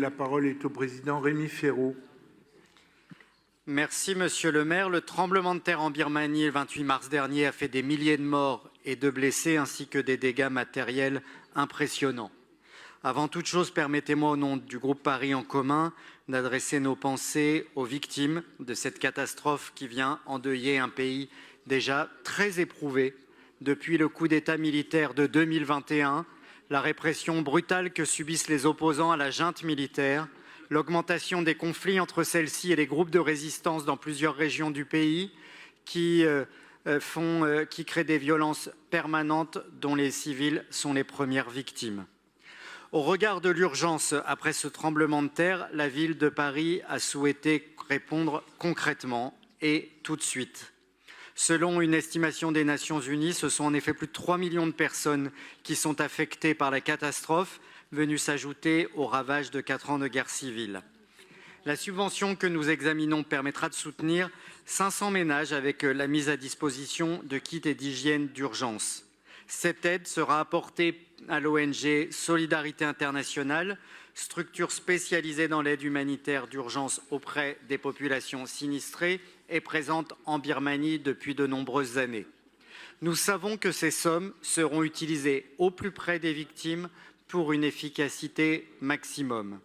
La parole est au président Rémi Féraud. Merci, monsieur le maire. Le tremblement de terre en Birmanie le 28 mars dernier a fait des milliers de morts et de blessés, ainsi que des dégâts matériels impressionnants. Avant toute chose, permettez-moi, au nom du groupe Paris en commun, d'adresser nos pensées aux victimes de cette catastrophe qui vient endeuiller un pays déjà très éprouvé depuis le coup d'État militaire de 2021, la répression brutale que subissent les opposants à la junte militaire, l'augmentation des conflits entre celles-ci et les groupes de résistance dans plusieurs régions du pays qui créent des violences permanentes dont les civils sont les premières victimes. Au regard de l'urgence après ce tremblement de terre, la ville de Paris a souhaité répondre concrètement et tout de suite. Selon une estimation des Nations Unies, ce sont en effet plus de 3 millions de personnes qui sont affectées par la catastrophe, venue s'ajouter aux ravages de 4 ans de guerre civile. La subvention que nous examinons permettra de soutenir 500 ménages avec la mise à disposition de kits et d'hygiène d'urgence. Cette aide sera apportée à l'ONG Solidarité Internationale, structure spécialisée dans l'aide humanitaire d'urgence auprès des populations sinistrées et présente en Birmanie depuis de nombreuses années. Nous savons que ces sommes seront utilisées au plus près des victimes pour une efficacité maximum.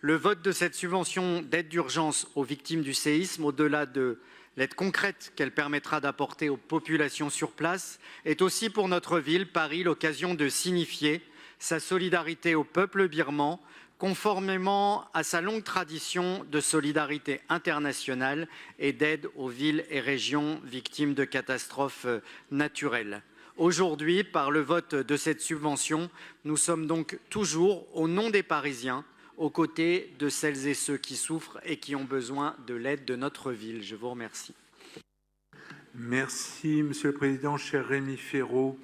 Le vote de cette subvention d'aide d'urgence aux victimes du séisme, au-delà de l'aide concrète qu'elle permettra d'apporter aux populations sur place, est aussi pour notre ville, Paris, l'occasion de signifier sa solidarité au peuple birman, conformément à sa longue tradition de solidarité internationale et d'aide aux villes et régions victimes de catastrophes naturelles. Aujourd'hui, par le vote de cette subvention, nous sommes donc toujours, au nom des Parisiens, aux côtés de celles et ceux qui souffrent et qui ont besoin de l'aide de notre ville. Je vous remercie. Merci, Monsieur le Président. Cher Rémi Féraud,